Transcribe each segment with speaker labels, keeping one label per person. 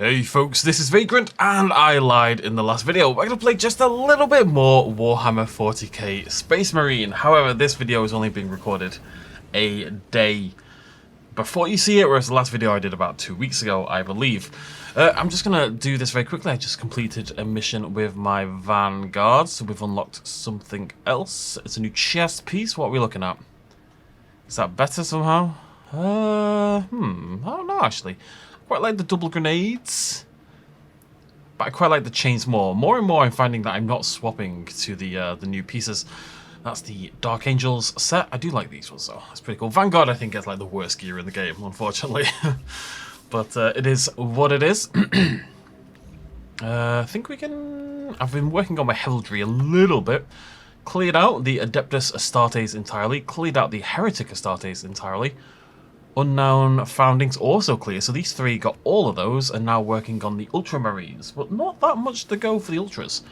Speaker 1: Hey folks, this is Vagrant, and I lied in the last video. We're going to play just a little bit more Warhammer 40k Space Marine. However, this video is only being recorded a day before you see it, whereas the last video I did about 2 weeks ago, I believe. I'm just going to do this very quickly. I just completed a mission with my Vanguard, so we've unlocked something else. It's a new chest piece. What are we looking at? Is that better somehow? I don't know actually. Quite like the double grenades, but I quite like the chains more. More and more I'm finding that I'm not swapping to the new pieces. That's the Dark Angels set. I do like these ones though. It's pretty cool. Vanguard I think gets like the worst gear in the game, unfortunately. But it is what it is. I think we can... I've been working on my heraldry a little bit. Cleared out the Adeptus Astartes entirely. Cleared out the Heretic Astartes entirely. Unknown Foundings also clear, so these three got all of those and now working on the Ultramarines, but not that much to go for the Ultras.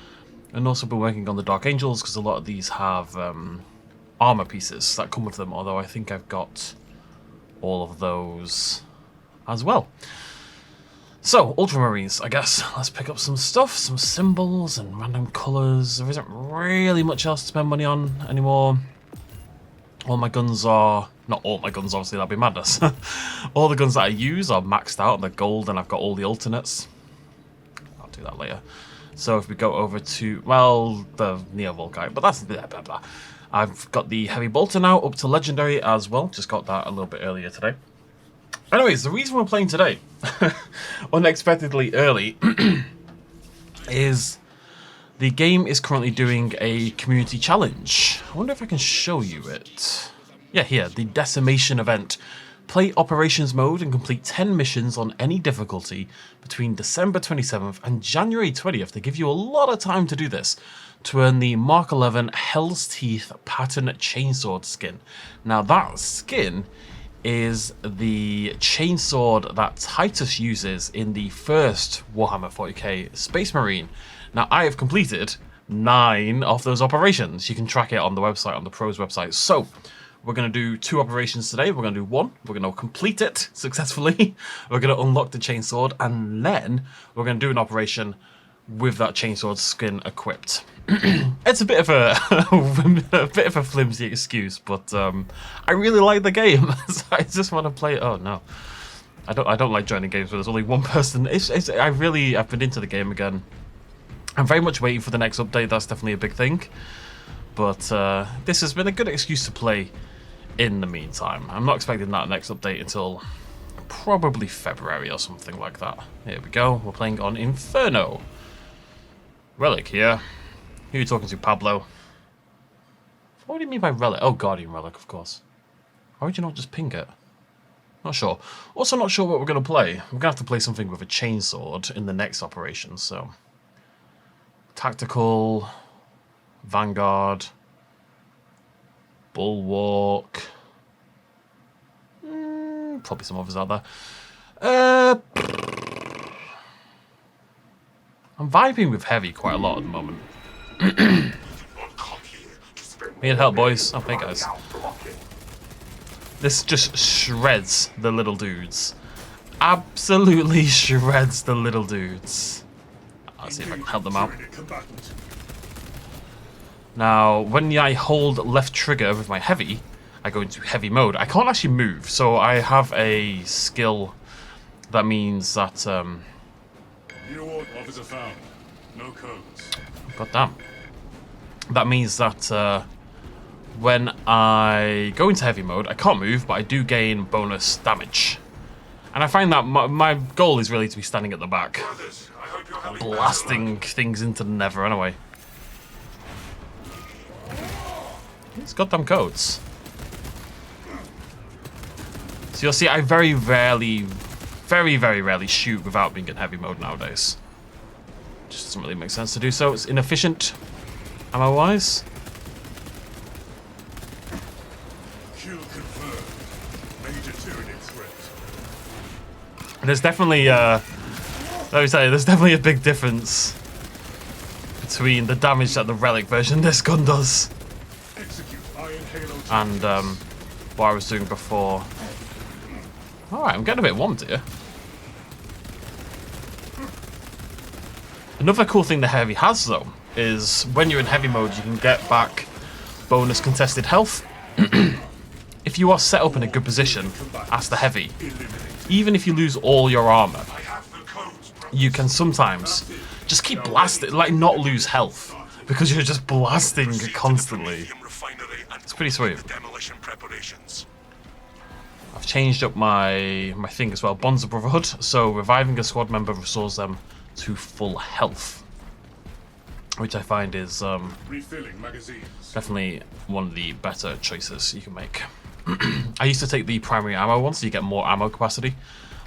Speaker 1: And also been working on the Dark Angels because a lot of these have armor pieces that come with them, although I think I've got all of those as well. So, Ultramarines, I guess. Let's pick up some stuff, some symbols and random colours. There isn't really much else to spend money on anymore. All my guns are... Not all my guns, obviously, that'd be madness. All the guns that I use are maxed out, they're gold, and I've got all the alternates. I'll do that later. So if we go over to, well, the Neo-Volkite, but that's blah, blah, blah. I've got the Heavy Bolter now, up to Legendary as well. Just got that a little bit earlier today. Anyways, the reason we're playing today, unexpectedly early, is the game is currently doing a community challenge. I wonder if I can show you it. Yeah, here, the Decimation event. Play Operations Mode and complete 10 missions on any difficulty between December 27th and January 20th. They give you a lot of time to do this, to earn the Mark 11 Hell's Teeth Pattern Chainsword skin. Now that skin is the chainsword that Titus uses in the first Warhammer 40k Space Marine. Now I have completed 9 of those operations. You can track it on the website, on the pros website. So we're going to do 2 operations today. We're going to do 1. We're going to complete it successfully. We're going to unlock the chainsword, and then we're going to do an operation with that chainsword skin equipped. It's a bit of a flimsy excuse, but I really like the game, so I just want to play it. Oh no, I don't like joining games where there's only one person. I've been into the game again. I'm very much waiting for the next update. That's definitely a big thing. But this has been a good excuse to play in the meantime. I'm not expecting that next update until probably February or something like that. Here we go. We're playing on Inferno. Relic here. Who are you talking to, Pablo? What do you mean by relic? Oh, Guardian Relic, of course. Why would you not just ping it? Not sure. Also not sure what we're going to play. We're going to have to play something with a chainsword in the next operation, so... Tactical... Vanguard... Bulwark... probably some others out there. I'm vibing with heavy quite a lot at the moment. Need help, boys. Oh, hey, guys. This just shreds the little dudes. Absolutely shreds the little dudes. I'll see if I can help them out. Now, when I hold left trigger with my heavy, I go into heavy mode. I can't actually move, so I have a skill that means that...
Speaker 2: Officer found. No codes.
Speaker 1: God damn. That means that when I go into heavy mode, I can't move, but I do gain bonus damage. And I find that my goal is really to be standing at the back, blasting things into the nether anyway. These goddamn codes. So you'll see I very rarely shoot without being in heavy mode nowadays. Just doesn't really make sense to do so. It's inefficient, ammo-wise.
Speaker 2: Kill confirmed. Major Tyranid threat.
Speaker 1: There's definitely, let me say, there's definitely a big difference between the damage that the relic version of this gun does and what I was doing before. Alright, I'm getting a bit warmed here. Another cool thing the heavy has, though, is when you're in heavy mode, you can get back bonus contested health. If you are set up in a good position as the heavy, even if you lose all your armor, you can sometimes just keep blasting, like not lose health, because you're just blasting constantly. It's pretty sweet. I've changed up my thing as well, Bonds of Brotherhood, so reviving a squad member restores them to full health, which I find is definitely one of the better choices you can make. I used to take the primary ammo one, so you get more ammo capacity.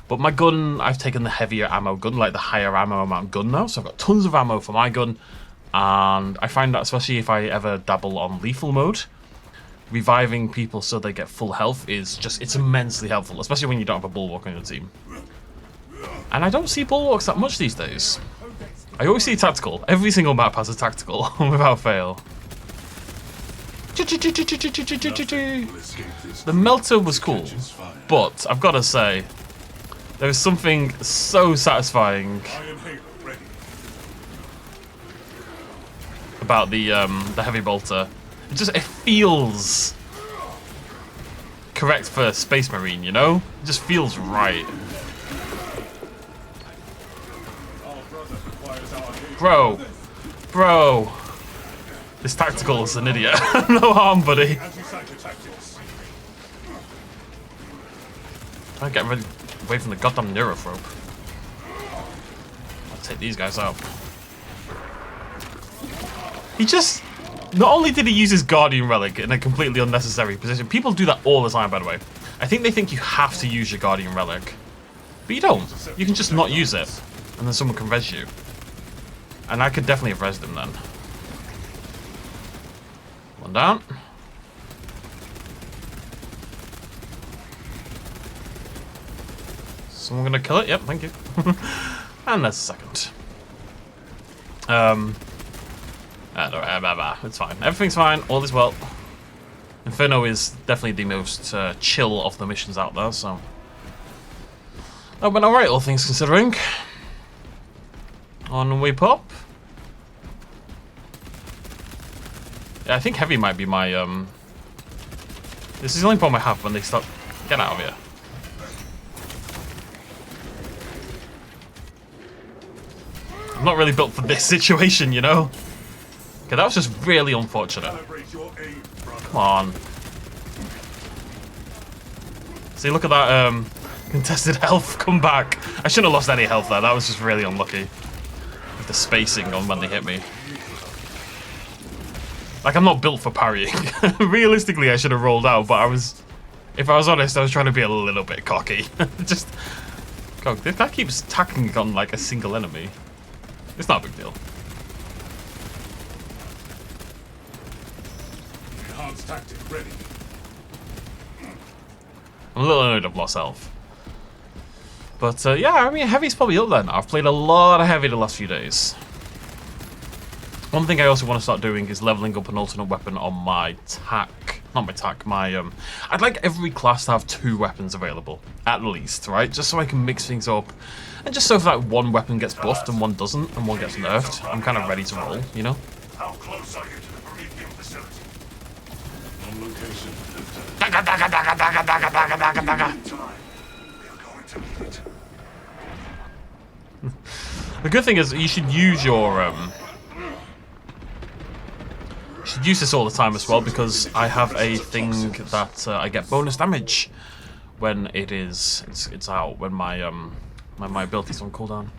Speaker 1: But my gun, I've taken the heavier ammo gun, like the higher ammo amount gun now. So I've got tons of ammo for my gun. And I find that especially if I ever dabble on lethal mode, reviving people so they get full health is just, it's immensely helpful. Especially when you don't have a bulwark on your team. And I don't see bulwarks that much these days. I always see tactical. Every single map has a tactical, without fail. The melter was cool, but I've got to say, there is something so satisfying about the heavy bolter. It feels correct for Space Marine, you know? It just feels right. Bro. This tactical is an idiot. No harm, buddy. Try to get away from the goddamn neurophrobe. I'll take these guys out. He just... Not only did he use his Guardian Relic in a completely unnecessary position. People do that all the time, by the way. I think they think you have to use your Guardian Relic. But you don't. You can just not use it. And then someone can res you. And I could definitely have resed him then. One down. Someone gonna kill it? Yep, thank you. And that's a second. It's fine. Everything's fine. All is well. Inferno is definitely the most chill of the missions out there, so... That went alright, all things considering. On we pop. Yeah, I think heavy might be my, This is the only problem I have when they start... Get out of here. I'm not really built for this situation, you know? Okay, that was just really unfortunate. Come on. See, look at that, contested health come back. I shouldn't have lost any health there. That was just really unlucky. With the spacing on when they hit me. Like, I'm not built for parrying. Realistically, I should have rolled out, but I was... If I was honest, I was trying to be a little bit cocky. Just... God, this guy keeps tacking on, like, a single enemy. It's not a big deal.
Speaker 2: Enhanced tactic ready.
Speaker 1: I'm a little annoyed I've lost health. But, yeah, I mean, heavy's probably up there now. I've played a lot of heavy the last few days. One thing I also want to start doing is leveling up an alternate weapon on my tack. Not my tack, my, I'd like every class to have 2 weapons available, at least, right? Just so I can mix things up. And just so if like one weapon gets buffed and one doesn't, and one gets nerfed, I'm kind of ready to roll, you know?
Speaker 2: How close are you to the Imperium facility? On location, Lieutenant.
Speaker 1: Dagger, dagger, dagger, dagger, dagger, dagger, dagger, dagger.
Speaker 2: We are going to meet.
Speaker 1: The good thing is you should use your, you should use this all the time as well, because I have a thing that I get bonus damage when it's out, when my my ability's on cooldown.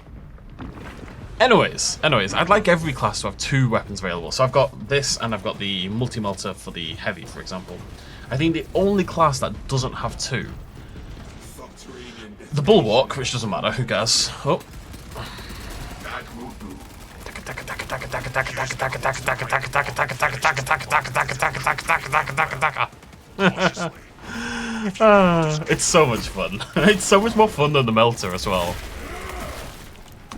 Speaker 1: Anyways, I'd like every class to have 2 weapons available. So I've got this, and I've got the multi-melter for the heavy, for example. I think the only class that doesn't have 2, the bulwark, which doesn't matter, who cares? Oh. It's so much fun. It's so much more fun than the melter as well.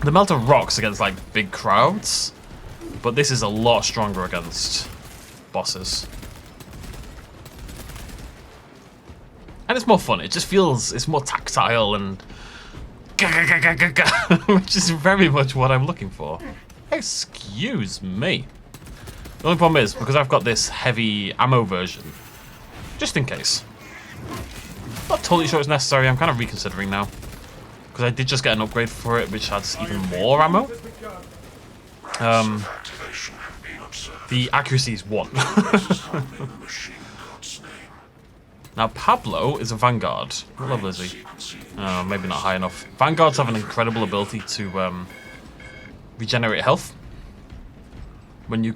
Speaker 1: The melter rocks against like big crowds, but this is a lot stronger against bosses. And it's more fun. It just feels, it's more tactile, and Which is very much what I'm looking for. Excuse me. The only problem is, because I've got this heavy ammo version, just in case. Not totally sure it's necessary, I'm kind of reconsidering now. Because I did just get an upgrade for it, which adds even more ammo. The accuracy is 1. Now, Pablo is a Vanguard. What level is he? Maybe not high enough. Vanguards have an incredible ability to regenerate health. When you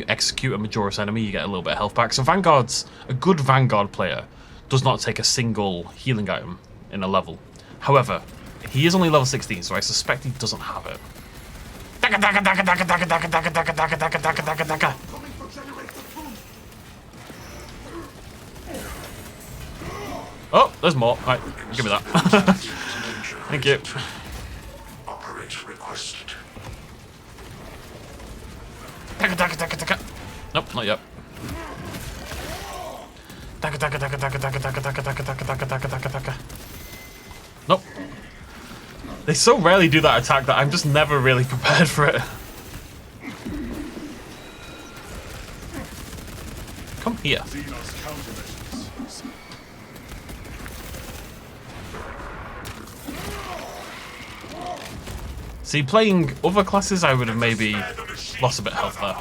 Speaker 1: execute a Majoris enemy, you get a little bit of health back. So Vanguards, a good Vanguard player, does not take a single healing item in a level. However, he is only level 16, so I suspect he doesn't have it. Oh, there's more. All right, give me that. Thank you.
Speaker 2: Operator requested.
Speaker 1: Nope, not yet. Nope. They so rarely do that attack that I'm just never really prepared for it. Come here. See, playing other classes, I would have maybe lost a bit of health there.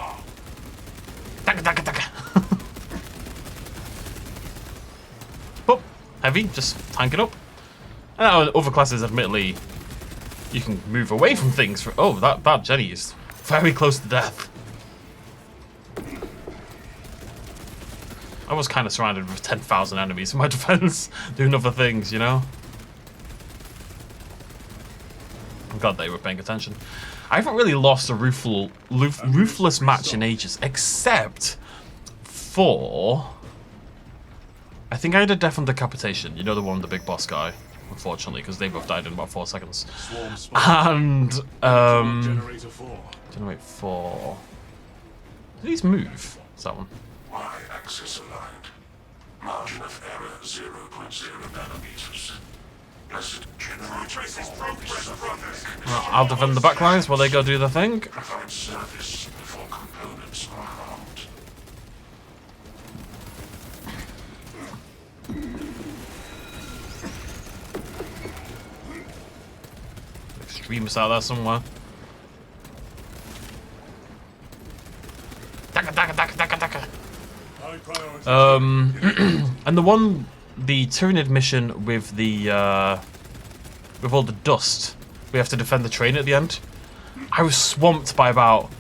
Speaker 1: Oh, heavy, just tank it up. And other classes, admittedly, you can move away from things. Oh, that Jenny is very close to death. I was kind of surrounded with 10,000 enemies in my defense, doing other things, you know? I'm glad they were paying attention. I haven't really lost a ruthless match in ages, except for... I think I had a death on decapitation. You know, the one, the big boss guy, unfortunately, because they both died in about 4 seconds. And, Generate 4. Do these move? Is that one?
Speaker 2: Y-axis aligned. Margin of error 0.0 nanometers.
Speaker 1: Well, I'll defend the backlines while they go do the thing.
Speaker 2: Provide service before components are harmed.
Speaker 1: Extremists out there somewhere. And the Tyranid mission with all the dust, we have to defend the train at the end. I was swamped by about...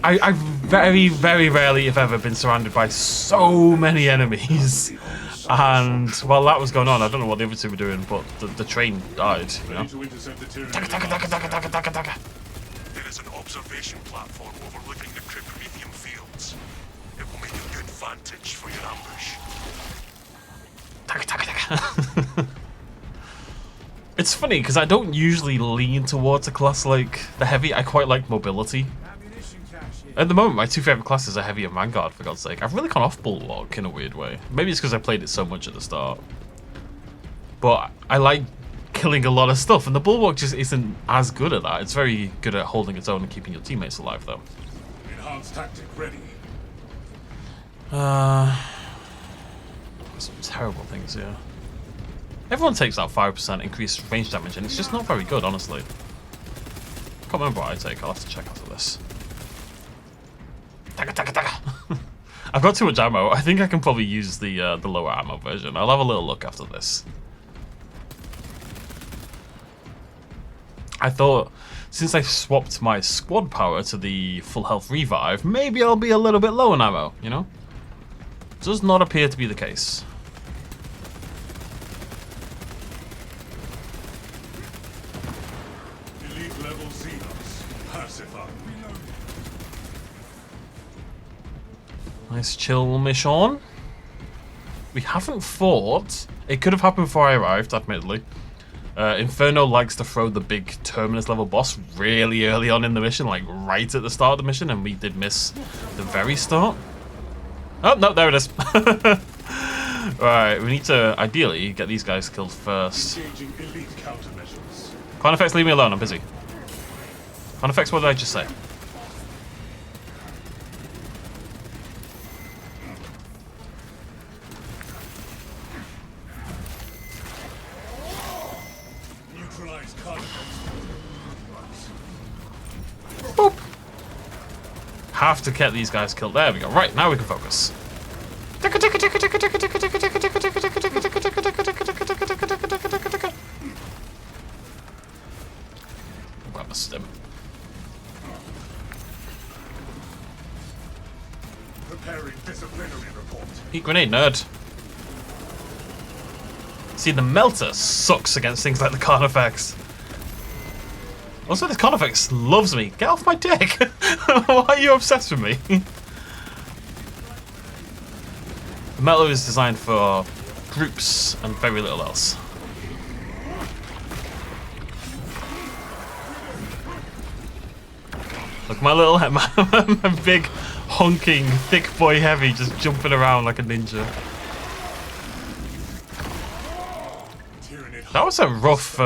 Speaker 1: I've very, very rarely, if ever, been surrounded by so many enemies. And while that was going on, I don't know what the other two were doing, but the train died, you know?
Speaker 2: There is an observation platform overlooking the Imperium fields. It will make a good vantage for your ambush.
Speaker 1: It's funny because I don't usually lean towards a class like the heavy. I quite like mobility. At the moment, my two favorite classes are heavy and Vanguard, for God's sake. I've really gone off Bulwark in a weird way. Maybe it's because I played it so much at the start. But I like killing a lot of stuff, and the Bulwark just isn't as good at that. It's very good at holding its own and keeping your teammates alive, though.
Speaker 2: Enhanced tactic ready.
Speaker 1: Some terrible things here. Everyone takes that 5% increased range damage, and it's just not very good, honestly. Can't remember what I take. I'll have to check after this. I've got too much ammo. I think I can probably use the lower ammo version. I'll have a little look after this. I thought, since I swapped my squad power to the full health revive, maybe I'll be a little bit low on ammo, you know? Does not appear to be the case.
Speaker 2: Elite level Xenos. Pacify.
Speaker 1: Nice chill mission. We haven't fought. It could have happened before I arrived, admittedly. Inferno likes to throw the big Terminus level boss really early on in the mission, like right at the start of the mission, and we did miss the very start. Oh, no, there it is. Right, we need to ideally get these guys killed first.
Speaker 2: Engaging elite countermeasures.
Speaker 1: Carnifex, leave me alone, I'm busy. Carnifex, what did I just say?
Speaker 2: Neutralize Carnifex.
Speaker 1: Boop. Have to get these guys killed. There we go. Right, now we can focus. Grab a stem.
Speaker 2: Preparing disciplinary report.
Speaker 1: Heat grenade, nerd. See, the melter sucks against things like the Carnifex. Also, this Carnifex loves me. Get off my dick. Why are you obsessed with me? The melter is designed for groups and very little else. Look, my little, my big, honking, thick boy heavy just jumping around like a ninja. That was a rough,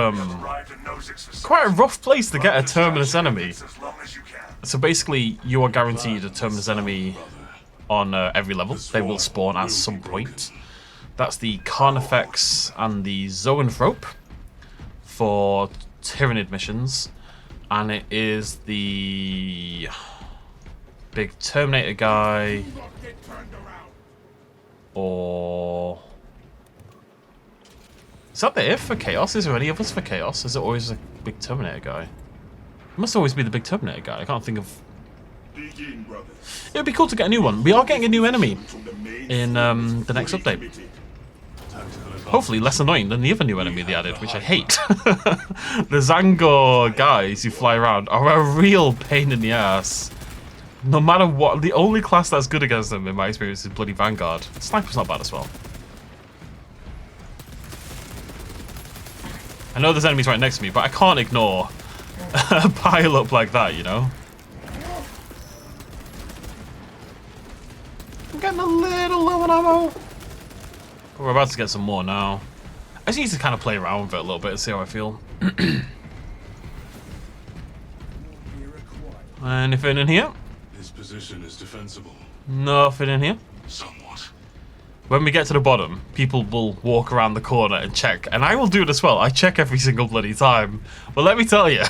Speaker 1: quite a rough place to get a terminus enemy. So basically, you are guaranteed a terminus enemy on every level. They will spawn at some point. That's the Carnifex and the Zoanthrope for Tyranid missions. And it is the big Terminator guy, or is that the if for Chaos? Is there any of us for Chaos? Is it always a big Terminator guy? It must always be the big Terminator guy. I can't think of. It would be cool to get a new one. We are getting a new enemy in the next update. Hopefully less annoying than the other new enemy they added, which I hate. The Zangor guys who fly around are a real pain in the ass. No matter what, the only class that's good against them, in my experience, is bloody Vanguard. Sniper's not bad as well. I know there's enemies right next to me, but I can't ignore a pile up like that, you know? I'm getting a little low on ammo. We're about to get some more now. I just need to kind of play around with it a little bit and see how I feel. Anything in here?
Speaker 2: This position is defensible.
Speaker 1: Nothing in here.
Speaker 2: Somewhat.
Speaker 1: When we get to the bottom, people will walk around the corner and check. And I will do it as well. I check every single bloody time. But let me tell you,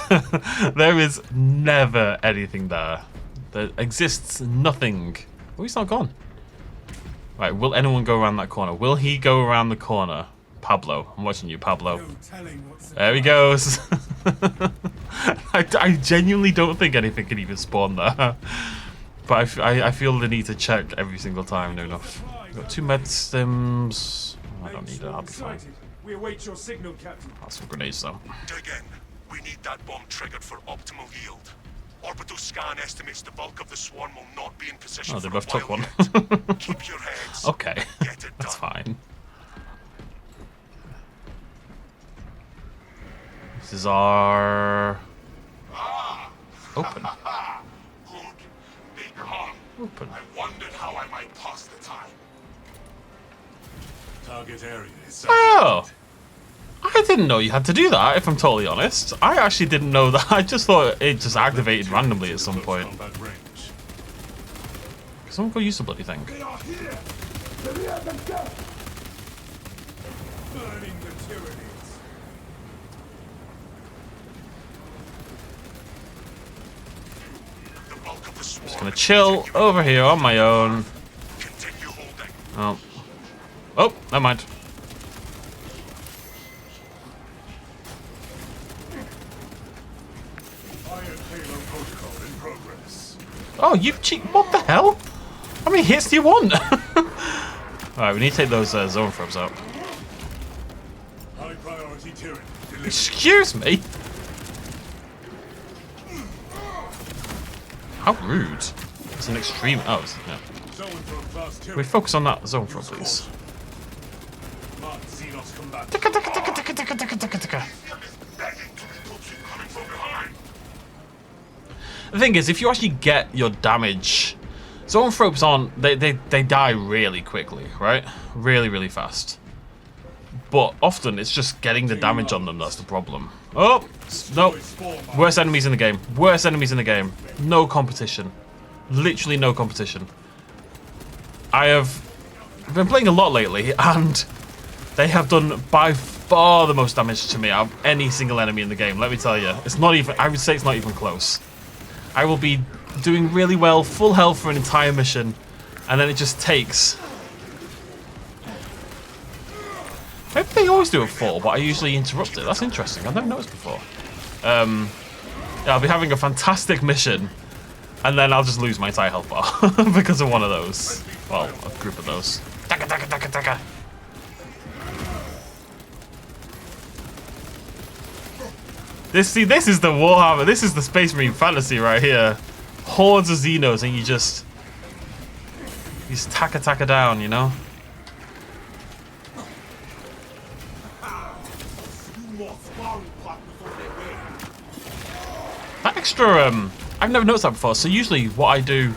Speaker 1: there is never anything there. There exists nothing. Oh, he's not gone. Right, will anyone go around that corner? Will he go around the corner? Pablo, I'm watching you, Pablo. There he goes. I genuinely don't think anything can even spawn there. But I feel the need to check every single time, no enough. We've got 2 med stims. I don't need it, I'll be fine.
Speaker 3: We await your signal, Captain.
Speaker 1: That's some grenades though.
Speaker 2: Again, we need that bomb triggered for optimal yield. Orbital scan estimates the bulk of the swarm will not be in position.
Speaker 1: Oh, they
Speaker 2: for
Speaker 1: both
Speaker 2: a
Speaker 1: took
Speaker 2: while
Speaker 1: one.
Speaker 2: yet. Keep your heads.
Speaker 1: Okay,
Speaker 2: Get it
Speaker 1: that's
Speaker 2: done.
Speaker 1: fine. This is our open.
Speaker 2: Good. They come.
Speaker 1: Open.
Speaker 2: I wondered how I might pass the time. Target area is
Speaker 1: Oh! I didn't know you had to do that, if I'm totally honest. I actually didn't know that. I just thought it just activated randomly at some point. Someone go use the bloody thing.
Speaker 2: They are here.
Speaker 3: Burning the Tyranids.
Speaker 2: The bulk of the swarm.
Speaker 1: Just gonna chill over here on my own.
Speaker 2: Continue holding.
Speaker 1: Oh. Oh, never mind.
Speaker 2: Iron Halo protocol in progress.
Speaker 1: Oh, you cheat. What the hell? How many hits do you want? Alright, we need to take those zone throbs out.
Speaker 2: High priority Tyranid. Delivered.
Speaker 1: Excuse me? How rude. It's an extreme. Oh, it's, yeah.
Speaker 2: Zone from class
Speaker 1: Can we
Speaker 2: Tyranid.
Speaker 1: focus on that zone throb, please?
Speaker 2: Mark Xenos combat.
Speaker 1: Ticka, ticka, ticka, ticka, ticka, ticka, ticka, ticka.
Speaker 2: Begging to be put in coming from behind.
Speaker 1: The thing is, if you actually get your damage Zoanthropes aren't... They die really quickly, right? Really, really fast. But often it's just getting the damage on them that's the problem. Oh! No. Worst enemies in the game. Worst enemies in the game. No competition. Literally no competition. I have been playing a lot lately, and they have done by far the most damage to me out of any single enemy in the game, let me tell you. It's not even... I would say it's not even close. I will be doing really well, full health for an entire mission, and then it just takes... Maybe they always do a fall, but I usually interrupt it. That's interesting. I've never noticed before. Yeah, I'll be having a fantastic mission, and then I'll just lose my entire health bar because of one of those. Well, a group of those. Taka, taka, taka, taka. This is the Warhammer. This is the Space Marine fantasy right here. Hordes of Xenos, and you just taka taka down, you know. That extra, I've never noticed that before. So usually what I do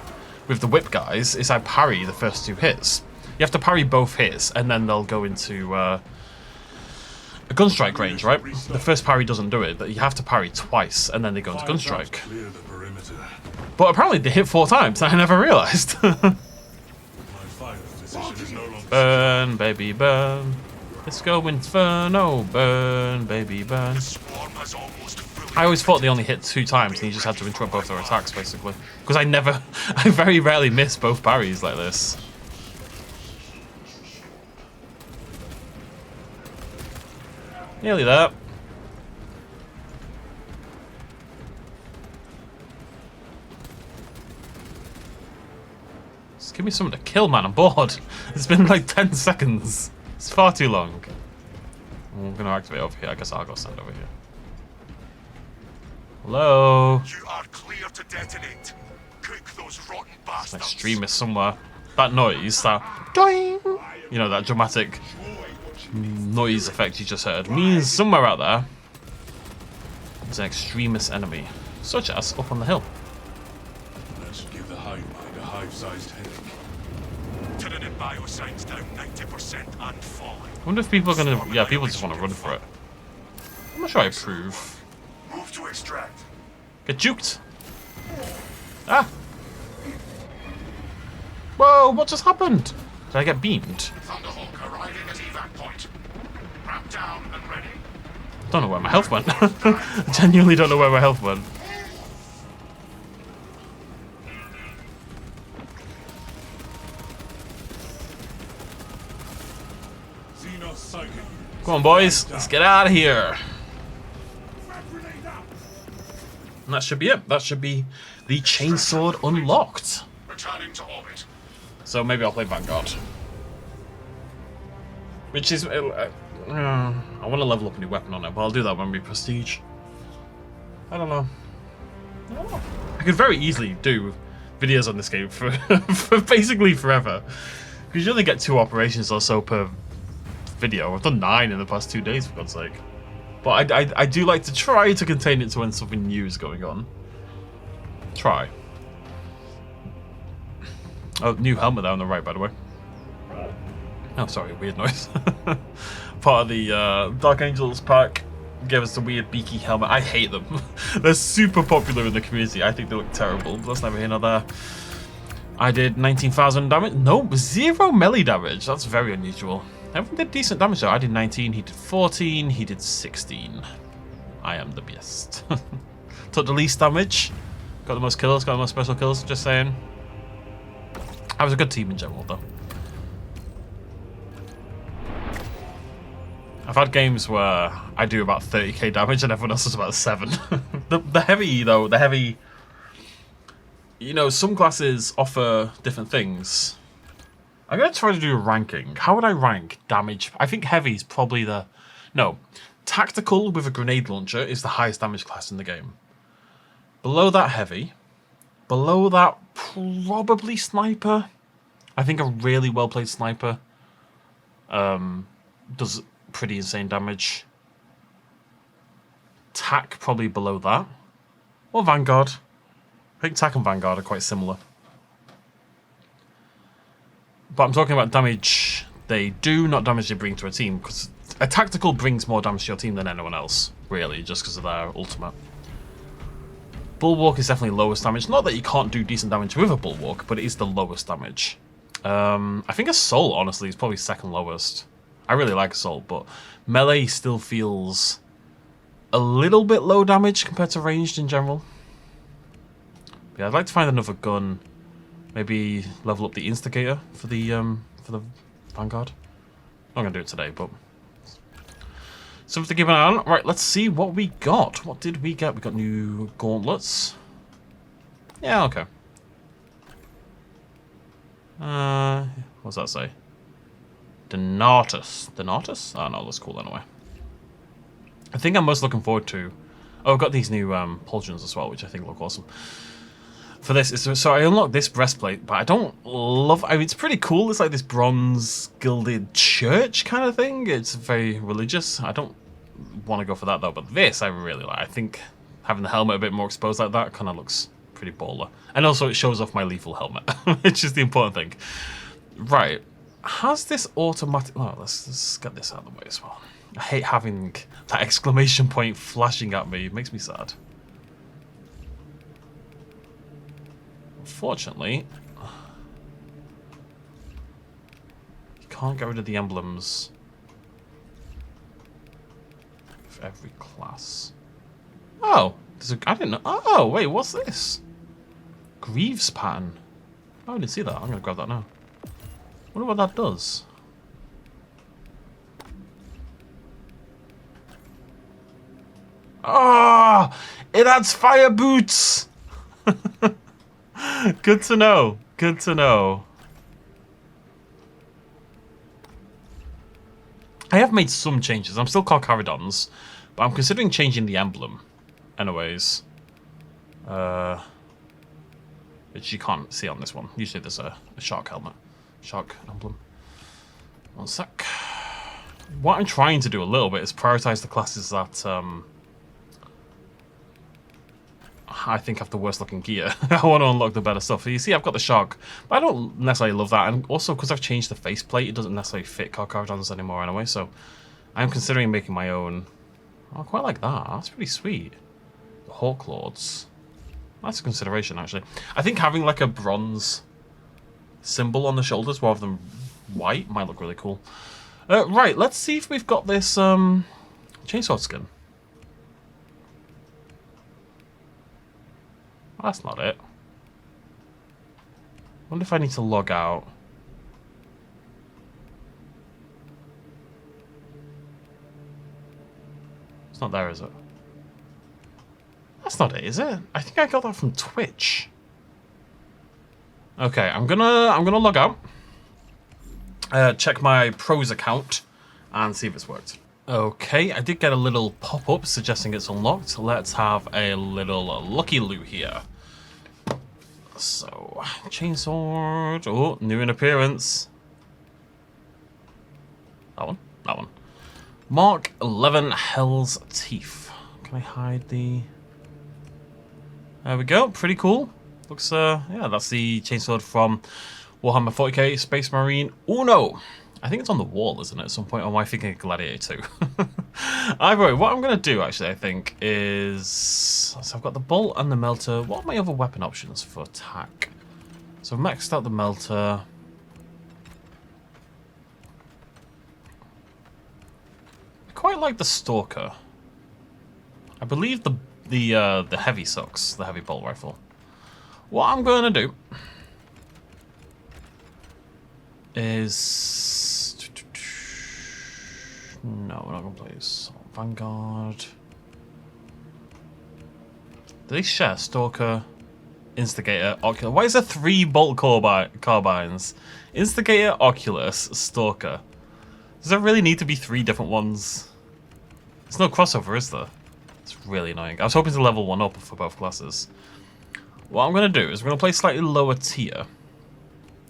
Speaker 1: with the whip guys is I parry the first 2 hits. You have to parry both hits, and then they'll go into a gunstrike range, right? The first parry doesn't do it, but you have to parry twice, and then they go into gunstrike. But apparently they hit 4 times, and I never realised. Burn, baby, burn. Let's go Inferno, burn, baby, burn. I always thought they only hit 2 times, and you just had to interrupt both their attacks, basically. Because I very rarely miss both parries like this. Nearly there. Just give me something to kill, man. I'm bored. It's been like 10 seconds. It's far too long. I'm going to activate over here. I guess I'll go stand over here. Hello?
Speaker 2: You are clear to detonate. Cook those rotten bastards.
Speaker 1: An extremist somewhere. That noise, that doing, you know, that dramatic noise effect you just heard, means somewhere out there there's an extremist enemy, such as up on the hill.
Speaker 3: That should give the hive mind a hive-sized headache.
Speaker 2: Tyranid biosigns down 90% and falling.
Speaker 1: I wonder if people are gonna, yeah, people just want to run for it. I'm not sure I approve.
Speaker 2: Move to extract.
Speaker 1: Get juked. Ah. Whoa, what just happened? Did I get beamed?
Speaker 2: Thunderhawk arriving at evac point. Ramp down and ready.
Speaker 1: Don't know where my health went. I genuinely don't know where my health went. Come on, boys. Let's get out of here. And that should be it. That should be the chainsword unlocked.
Speaker 2: Returning to orbit.
Speaker 1: So maybe I'll play Vanguard. Which is... I want to level up a new weapon on it, but I'll do that when we prestige. I don't know. I could very easily do videos on this game for, for basically forever. Because you only get 2 operations or so per video. I've done 9 in the past 2 days, for God's sake. But I do like to try to contain it to when something new is going on. Try. Oh, new helmet there on the right, by the way. Oh, sorry, weird noise. Part of the Dark Angels pack gave us the weird beaky helmet. I hate them. They're super popular in the community. I think they look terrible. That's never here nor there. I did 19,000 damage. No, 0 melee damage. That's very unusual. Everyone did decent damage though. I did 19, he did 14, he did 16. I am the best. Took the least damage. Got the most kills, got the most special kills, just saying. I was a good team in general though. I've had games where I do about 30k damage and everyone else does about 7. the heavy though, the heavy... You know, some classes offer different things. I'm going to try to do a ranking. How would I rank damage? I think heavy is probably the... No. Tactical with a grenade launcher is the highest damage class in the game. Below that, heavy. Below that, probably sniper. I think a really well-played sniper does pretty insane damage. Tac, probably below that. Or Vanguard. I think Tac and Vanguard are quite similar. But I'm talking about damage they do, not damage they bring to a team, because a tactical brings more damage to your team than anyone else, really, just because of their ultimate. Bulwark is definitely lowest damage. Not that you can't do decent damage with a Bulwark, but it is the lowest damage. I think Assault, honestly, is probably second lowest. I really like Assault, but melee still feels a little bit low damage compared to ranged in general. But yeah, I'd like to find another gun. Maybe level up the Instigator for the Vanguard. I'm not gonna do it today, but something to keep an eye on. Right, let's see what we got. What did we get? We got new gauntlets. Yeah, okay. What's that say? Donatus. Donatus? Oh no, that's cool anyway. I think I'm most looking forward to. Oh, I've got these new pauldrons as well, which I think look awesome. For this, so I unlocked this breastplate, but I don't love. I mean, it's pretty cool. It's like this bronze gilded church kind of thing. It's very religious. I don't want to go for that though. But this, I really like. I think having the helmet a bit more exposed like that kind of looks pretty baller. And also, it shows off my lethal helmet, which is the important thing. Right? Has this automatic? Oh, let's get this out of the way as well. I hate having that exclamation point flashing at me. It makes me sad. Unfortunately, you can't get rid of the emblems of every class. Oh, I didn't know. Oh, wait, what's this? Greaves pattern. Oh, I didn't see that. I'm going to grab that now. Wonder what that does. Ah, it adds fire boots. Good to know. Good to know. I have made some changes. I'm still called Caradons, but I'm considering changing the emblem. Anyways. Which you can't see on this one. Usually there's a shark helmet. Shark emblem. One sec. What I'm trying to do a little bit is prioritize the classes that I think have the worst looking gear. I want to unlock the better stuff. So you see, I've got the shark, but I don't necessarily love that. And also, because I've changed the faceplate, it doesn't necessarily fit Caradons anymore anyway. So I'm considering making my own. Oh, I quite like that. That's pretty sweet. The Hawk Lords. That's a consideration, actually. I think having like a bronze symbol on the shoulders rather than white might look really cool. Right, let's see if we've got this chainsword skin. That's not it. Wonder if I need to log out. It's not there, is it? That's not it, is it? I think I got that from Twitch. Okay, I'm gonna log out. Check my pros account and see if it's worked. Okay, I did get a little pop-up suggesting it's unlocked. Let's have a little lucky loot here. So, chainsword. Oh, new in appearance. That one? That one. Mark 11 Hell's Teeth. Can I hide the... There we go, pretty cool. Looks, yeah, that's the chainsword from Warhammer 40k Space Marine Uno. I think it's on the wall, isn't it, at some point? Or am I thinking Gladiator 2? Either way, what I'm going to do, actually, I think, is... So I've got the bolt and the melter. What are my other weapon options for attack? So I've maxed out the melter. I quite like the Stalker. I believe the heavy sucks, the heavy bolt rifle. What I'm going to do is... No, we're not going to play this. Vanguard. Do they share? Stalker, Instigator, Oculus. Why is there 3 bolt carbines? Instigator, Oculus, Stalker. Does there really need to be 3 different ones? There's no crossover, is there? It's really annoying. I was hoping to level 1 up for both classes. What I'm going to do is we're going to play slightly lower tier.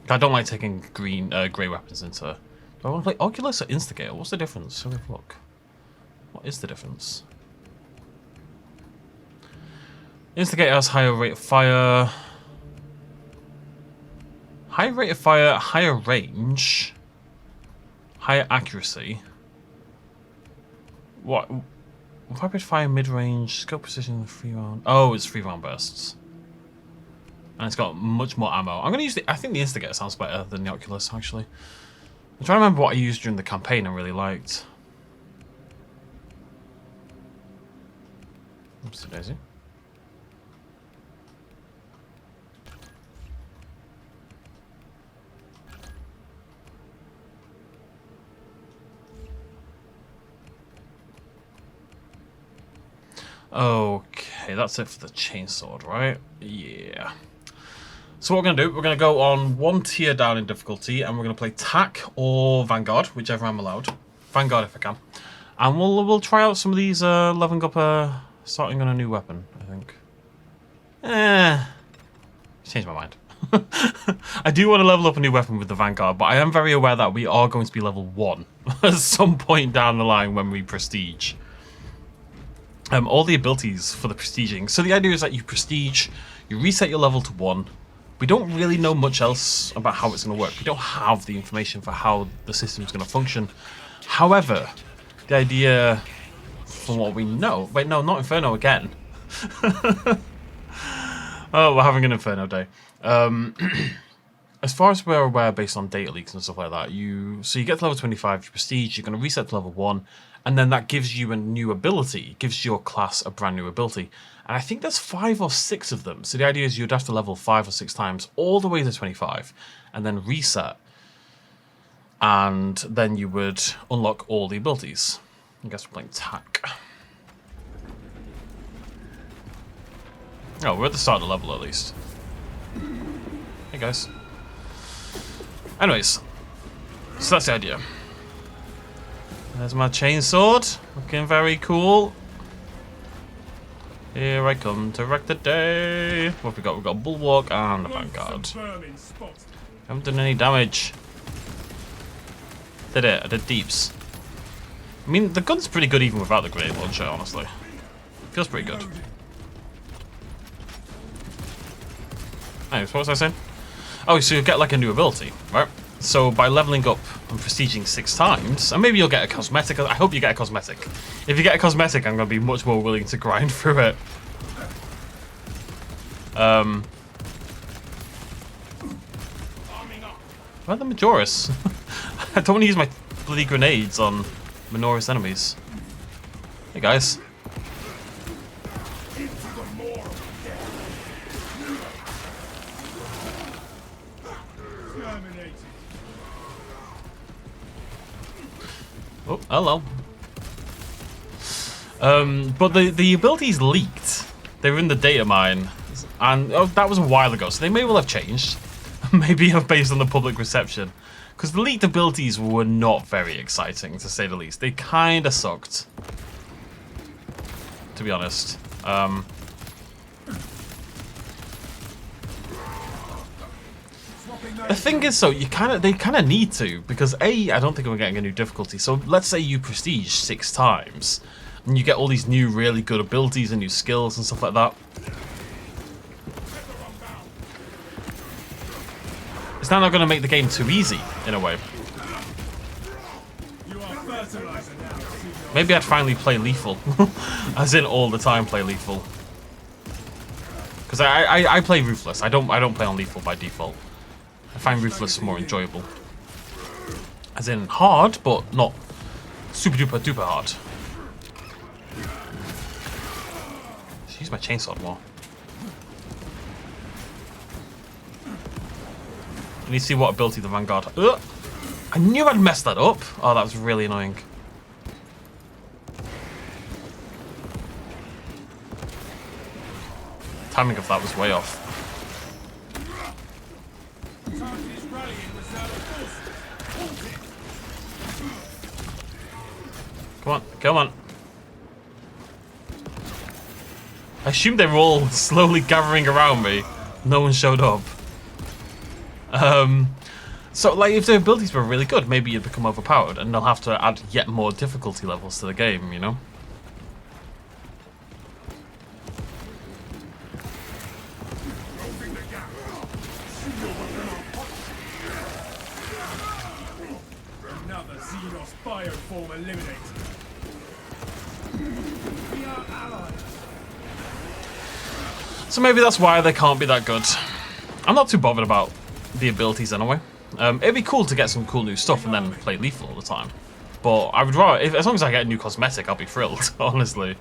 Speaker 1: I don't like taking grey weapons into... Do I want to play Oculus or Instigator? What's the difference? Let me have a look. What is the difference? Instigator has higher rate of fire. Higher rate of fire, higher range, higher accuracy. What? Rapid fire, mid-range, scope precision, 3 round. Oh, it's 3 round bursts. And it's got much more ammo. I'm going to use the... I think the Instigator sounds better than the Oculus, actually. I'm trying to remember what I used during the campaign I really liked. Oops, daisy. Okay, that's it for the chainsword, right? Yeah. So what we're going to do, we're going to go on 1 tier down in difficulty, and we're going to play TAC or Vanguard, whichever I'm allowed. Vanguard if I can. And we'll try out some of these leveling up, starting on a new weapon, I think. Changed my mind. I do want to level up a new weapon with the Vanguard, but I am very aware that we are going to be level 1 at some point down the line when we prestige. All the abilities for the prestiging. So the idea is that you prestige, you reset your level to 1. We don't really know much else about how it's going to work. We don't have the information for how the system is going to function. However, the idea, from what we know... Wait, no, not Inferno again. Oh, we're having an Inferno day. As far as we're aware, based on data leaks and stuff like that, you get to level 25, you prestige, you're going to reset to level 1, and then that gives you a new ability. It gives your class a brand new ability. And I think there's 5 or 6 of them. So the idea is you'd have to level 5 or 6 times all the way to 25, and then reset. And then you would unlock all the abilities. I guess we're playing TAC. Oh, we're at the start of the level at least. Hey guys. Anyways, so that's the idea. There's my chainsword, looking very cool. Here I come to wreck the day. What have we got? We've got Bulwark and a Vanguard. Haven't done any damage. Did it? I did deeps. I mean, the gun's pretty good even without the grenade launcher, honestly. Feels pretty good. Anyways, what was I saying? Oh, so you get like a new ability, right? So by leveling up and prestiging 6 times, and maybe you'll get a cosmetic. I hope you get a cosmetic. If you get a cosmetic, I'm going to be much more willing to grind through it. Where are the Majoris? I don't want to use my bloody grenades on Minoris enemies. Hey guys. Oh, hello. But the abilities leaked. They were in the data mine, and that was a while ago, so they may well have changed. Maybe based on the public reception, because the leaked abilities were not very exciting, to say the least. They kind of sucked, to be honest. The thing is, so they kind of need to, because A, I don't think we're getting a new difficulty. So let's say you prestige 6 times, and you get all these new really good abilities and new skills and stuff like that. It's now not going to make the game too easy, in a way. Maybe I'd finally play lethal, as in all the time play lethal. Because I play ruthless. I don't play on lethal by default. I find ruthless more enjoyable. As in hard, but not super duper duper hard. Just use my chainsword more. You need to see what ability the Vanguard. Ugh! I knew I'd messed that up. Oh, that was really annoying. Timing of that was way off. Come on, come on. I assumed they were all slowly gathering around me. No one showed up. So, like, if their abilities were really good, maybe you'd become overpowered, and they'll have to add yet more difficulty levels to the game, you know?
Speaker 4: Xenos bioform eliminated. We are allies.
Speaker 1: So maybe that's why they can't be that good. I'm not too bothered about the abilities anyway. It'd be cool to get some cool new stuff and then play lethal all the time. But I would rather, as long as I get a new cosmetic, I'll be thrilled, honestly.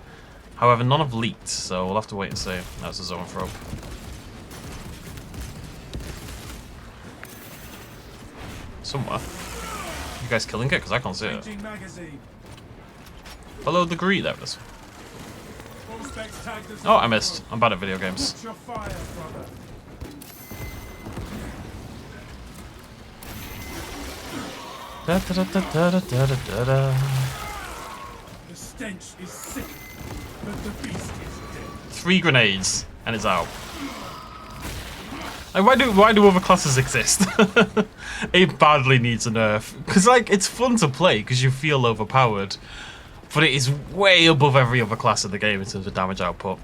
Speaker 1: However, none have leaked, so we'll have to wait and see. That's a zone throw. Somewhere. You guys killing it? Because I can't see it. Below the green, there it is. Oh, I missed. I'm bad at video games. Da, da, da, da, da, da, da, da.
Speaker 4: The stench is sick, but the beast is dead.
Speaker 1: 3 grenades, and it's out. Like, why do other classes exist? It badly needs a nerf. Because, like, it's fun to play, because you feel overpowered. But it is way above every other class in the game in terms of damage output.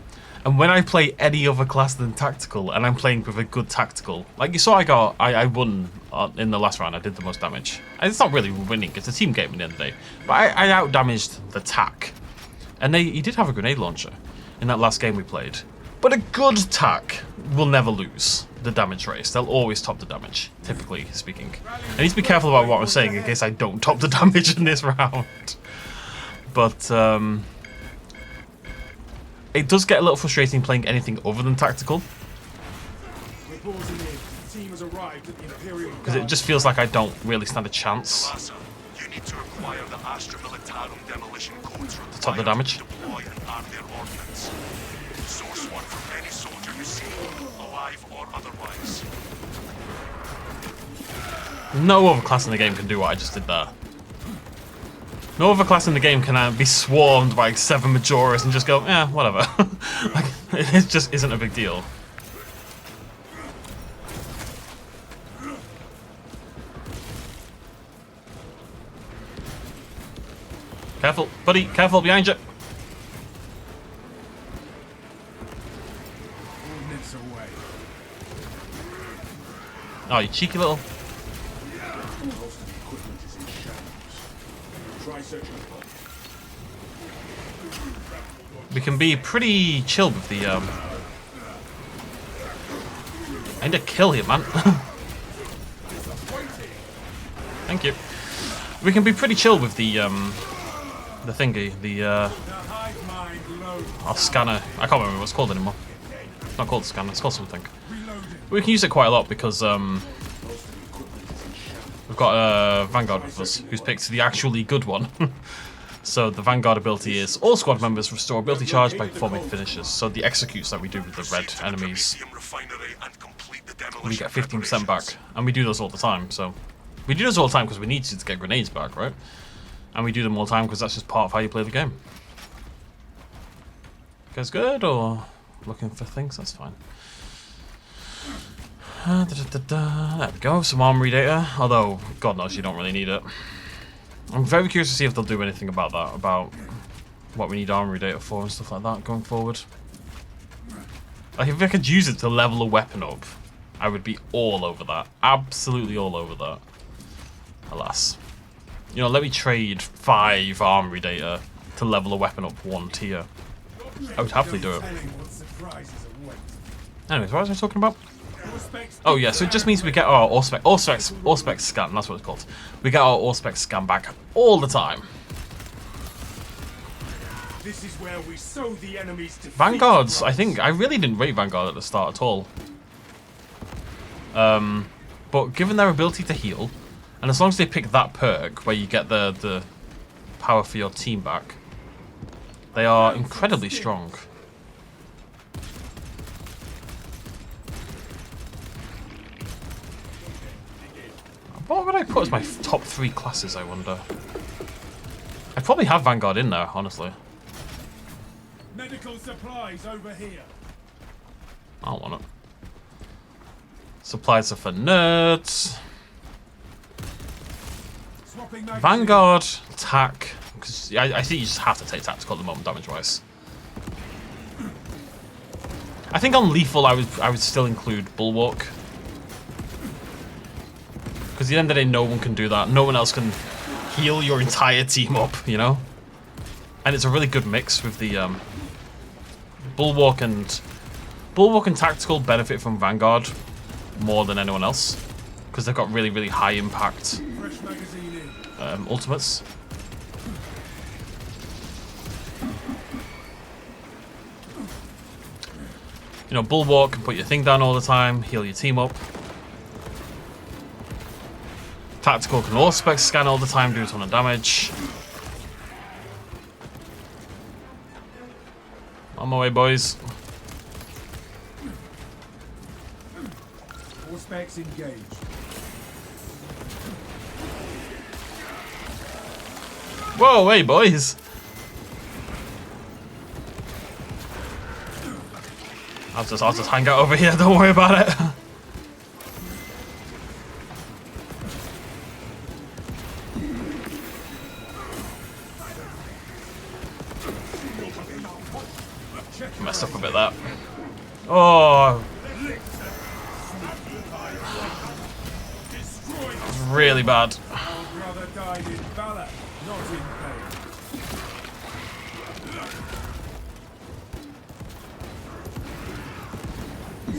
Speaker 1: And when I play any other class than tactical, and I'm playing with a good tactical, like you saw I won in the last round, I did the most damage. And it's not really winning, it's a team game at the end of the day. But I out-damaged the tac. And he did have a grenade launcher in that last game we played. But a good tac will never lose the damage race. They'll always top the damage, typically speaking. I need to be careful about what I'm saying in case I don't top the damage in this round. But, it does get a little frustrating playing anything other than tactical. Because it just feels like I don't really stand a chance
Speaker 2: You need to acquire the Astra Militarum demolition codes
Speaker 1: to top the damage.
Speaker 2: deploy and arm their ordnance. Source one from any soldier you see, alive or otherwise.
Speaker 1: No other class in the game can do what I just did there. No other class in the game can be swarmed by 7 Majoras and just go, yeah, whatever. Like, it just isn't a big deal. Careful, buddy, careful behind you. Oh, you cheeky little. We can be pretty chill with the I need to kill him, man. Thank you. We can be pretty chill with the thingy, the scanner. I can't remember what it's called anymore. It's not called the scanner, it's called something. We can use it quite a lot because we've got a Vanguard with us who's picked the actually good one. So the Vanguard ability is all squad members restore ability charge by performing finishes. So the executes that we do with the red enemies, we get 15% back, and we do those all the time. So we do those all the time because we need to get grenades back, right? And we do them all the time because that's just part of how you play the game. You guys good or looking for things? That's fine. There we go, some armory data. Although, God knows you don't really need it. I'm very curious to see if they'll do anything about that, about what we need armory data for and stuff like that going forward. Like, if I could use it to level a weapon up, I would be all over that. Absolutely all over that. Alas. You know, let me trade 5 armory data to level a weapon up 1 tier. I would happily do it. Anyways, what was I talking about? Oh yeah, so it just means we get our Auspex scan, that's what it's called. We get our Auspex scan back all the time.
Speaker 4: This is where we sow the enemy's defeat.
Speaker 1: Vanguards, I think, I really didn't rate Vanguard at the start at all. But given their ability to heal, and as long as they pick that perk where you get the power for your team back, they are incredibly strong. What would I put as my top 3 classes, I wonder? I'd probably have Vanguard in there, honestly.
Speaker 4: Medical supplies over here.
Speaker 1: I don't want it. Supplies are for nerds. Vanguard, tac. Because I think you just have to take tactical at the moment, damage-wise. I think on lethal, I would still include Bulwark. Because at the end of the day, no one can do that. No one else can heal your entire team up, you know? And it's a really good mix with the Bulwark and Tactical benefit from Vanguard more than anyone else because they've got really, really high impact ultimates. You know, Bulwark can put your thing down all the time, heal your team up. Tactical can also spec scan all the time, do a ton of damage. On my way, boys.
Speaker 4: All specs engaged.
Speaker 1: Whoa, hey, boys. I'll just hang out over here. Don't worry about it. Messed up a bit that. Oh, really bad.
Speaker 4: Our brother died in valor, not in pain.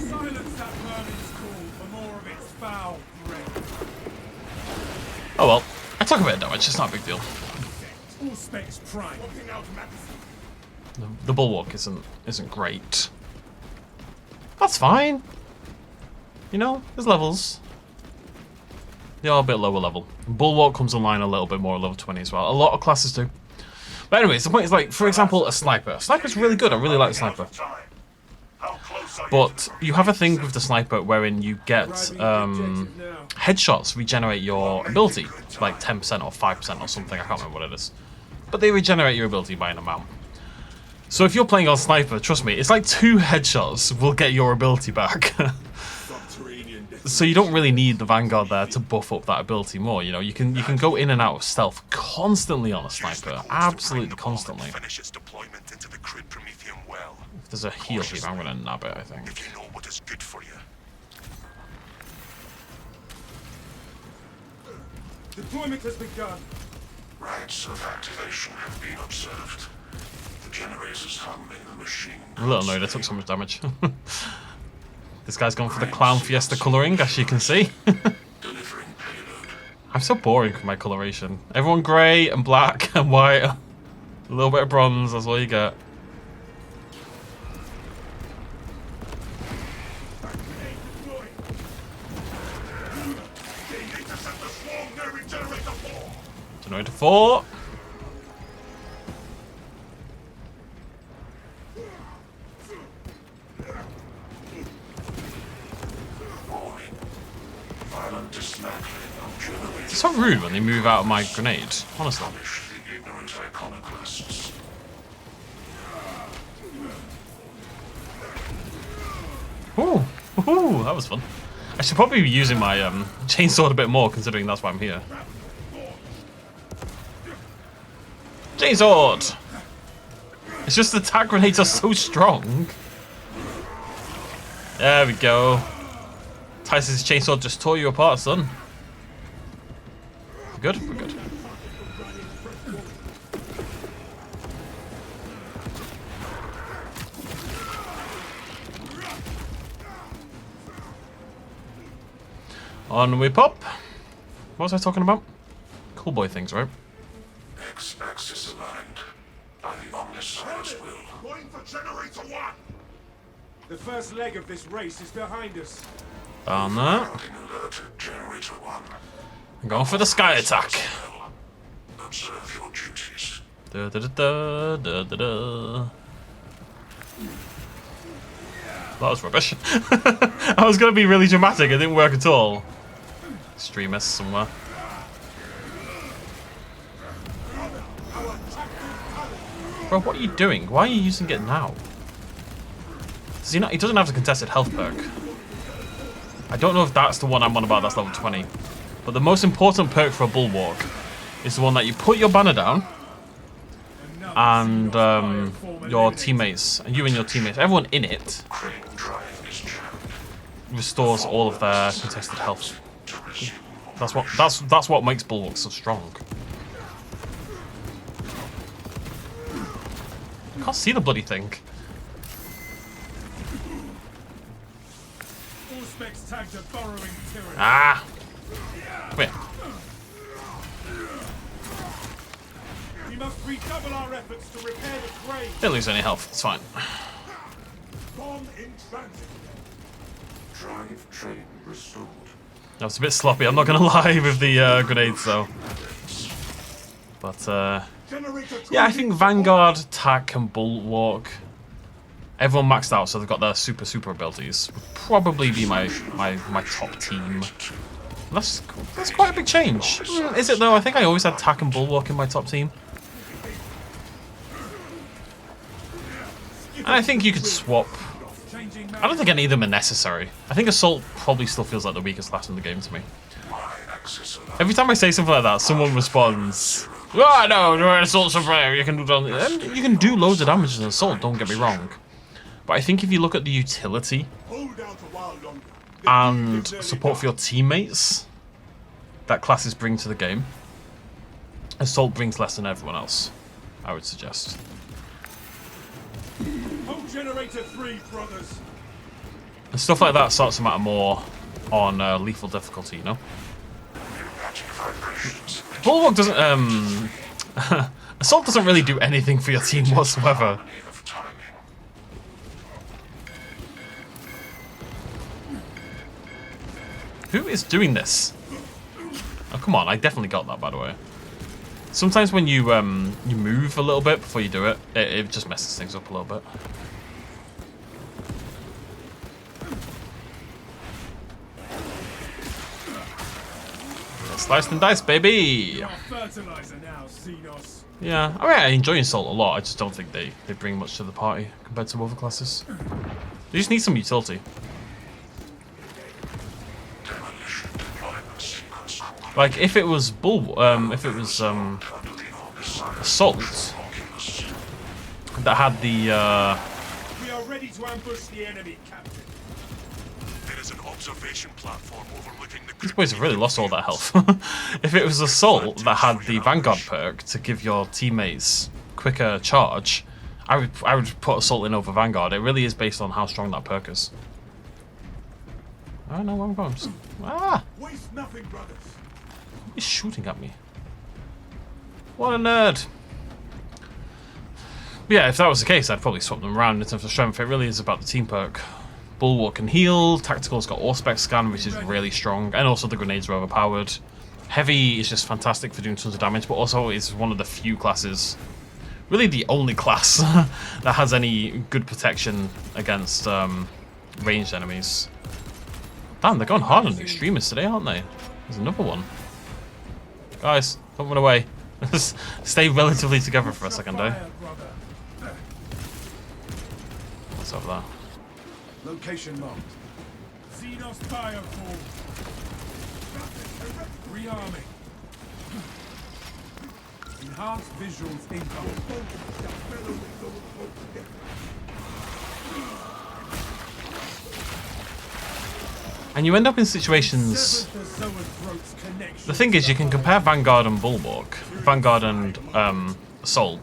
Speaker 4: Silence that vermin's call for more of its foul breath.
Speaker 1: Oh well, I took a bit of damage. It's not a big deal.
Speaker 4: All specs prime.
Speaker 1: The Bulwark isn't great. That's fine. You know, there's levels. They are a bit lower level. Bulwark comes online a little bit more at level 20 as well. A lot of classes do. But anyways, the point is, like, for example, a sniper. Sniper's really good. I really like the sniper. But you have a thing with the sniper wherein you get headshots regenerate your ability to like 10% or 5% or something. I can't remember what it is. But they regenerate your ability by an amount. So if you're playing on sniper, trust me, it's like 2 headshots will get your ability back. So you don't really need the Vanguard there to buff up that ability more. You know, you can go in and out of stealth constantly on a sniper, absolutely constantly. If there's a heal here, I'm gonna nab it. I think.
Speaker 2: If you know what is good for you.
Speaker 4: Deployment has begun.
Speaker 2: Rites of activation have been observed. The generators humming the machine.
Speaker 1: I'm a little annoyed I took so much damage. This guy's gone for the Clown Fiesta colouring, as you can see.
Speaker 2: Delivering payload.
Speaker 1: I'm so boring with my coloration. Everyone grey and black and white. A little bit of bronze, that's all you get. Generator 4. It's so rude when they move out of my grenade, honestly. Ooh, ooh, that was fun. I should probably be using my chainsword a bit more, considering that's why I'm here. Chainsword! It's just the attack grenades are so strong. There we go. Titus's chainsword just tore you apart, son. We're good? We're good. On we pop. What was I talking about? Cool boy things, right?
Speaker 2: X-axis aligned by the omniscience will. Going for generator 1.
Speaker 4: The first leg of this race is behind us.
Speaker 1: On that.
Speaker 2: Generator 1.
Speaker 1: I'm going for the sky attack.
Speaker 2: Observe your duties.
Speaker 1: Da, da, da, da, da, da. That was rubbish. I was going to be really dramatic. It didn't work at all. Extremists somewhere. Bro, what are you doing? Why are you using it now? Does he not? He doesn't have the contested health perk. I don't know if that's the one I'm on about. That's level 20. But the most important perk for a Bulwark is the one that you put your banner down, and your teammates, and you and your teammates, everyone in it, restores all of their contested health. That's what makes Bulwark so strong. can't see the bloody thing.
Speaker 4: All specs tagged a burrowing tyranid.
Speaker 1: Ah! Come here.
Speaker 4: We must redouble our efforts to repair the grave.
Speaker 1: Didn't lose any health. It's fine.
Speaker 2: Bomb in transit. Drive train restored.
Speaker 1: That was a bit sloppy. I'm not gonna lie with the grenades though. But
Speaker 2: Generator
Speaker 1: yeah, I think Vanguard, TAC, and Bulwark. Everyone maxed out, so they've got their super abilities. Would probably be my top team. That's quite a big change. Is it though? I think I always had TAC and Bulwark in my top team. And I think you could swap. I don't think any of them are necessary. I think Assault probably still feels like the weakest class in the game to me. Every time I say something like that, someone responds, "Oh no, Assault's so rare. You can do loads of damage in Assault. Don't get me wrong, but I think if you look at the utility and support for your teammates that classes bring to the game, Assault brings less than everyone else, I would suggest.
Speaker 4: Hold generator 3, brothers.
Speaker 1: And stuff like that starts to matter more on lethal difficulty, you know? Bulwark doesn't, Assault doesn't really do anything for your team whatsoever. Who is doing this? Oh, come on, I definitely got that, by the way. Sometimes when you you move a little bit before you do it, it just messes things up a little bit. Sliced and diced, baby!
Speaker 4: Fertilizer now, Xenos.
Speaker 1: Yeah, I mean, I enjoy Assault a lot, I just don't think they bring much to the party compared to other classes. They just need some utility. Like, if it was Assault that had the,
Speaker 4: We are ready to ambush the enemy, Captain.
Speaker 2: There is an observation platform overlooking the
Speaker 1: these boys have really lost all that health. If it was Assault that had the Vanguard perk to give your teammates quicker charge, I would put Assault in over Vanguard. It really is based on how strong that perk is. I don't know where I'm going. Ah!
Speaker 2: Waste nothing, brothers.
Speaker 1: He's shooting at me. What a nerd. But yeah, if that was the case, I'd probably swap them around in terms of strength. It really is about the team perk. Bulwark can heal. Tactical's got Auspex scan, which is really strong. And also the grenades are overpowered. Heavy is just fantastic for doing tons of damage, but also is one of the few classes, really the only class, that has any good protection against ranged enemies. Damn, they're going hard on extremists today, aren't they? There's another one. Guys, don't run away. Stay relatively together for a second, eh? What's over there?
Speaker 4: Location marked. Xenos bioform. Rearming. Enhanced visuals incoming.
Speaker 1: And you end up in situations. The thing is, you can compare Vanguard and Bulwark, Vanguard and Assault,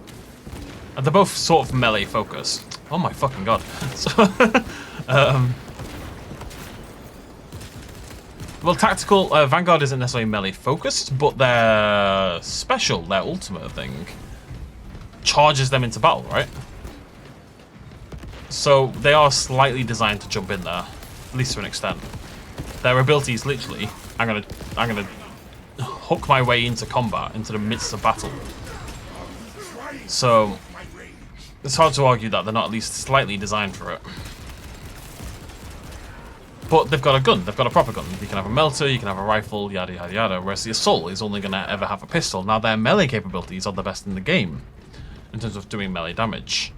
Speaker 1: and they're both sort of melee focused. Oh my fucking god! So, well, tactical Vanguard isn't necessarily melee focused, but their special, their ultimate thing, charges them into battle, right? So they are slightly designed to jump in there, at least to an extent. Their ability is literally, I'm gonna hook my way into combat, into the midst of battle. So it's hard to argue that they're not at least slightly designed for it. But they've got a gun, they've got a proper gun. You can have a melter, you can have a rifle, yada yada yada, whereas the Assault is only gonna ever have a pistol. Now their melee capabilities are the best in the game, in terms of doing melee damage.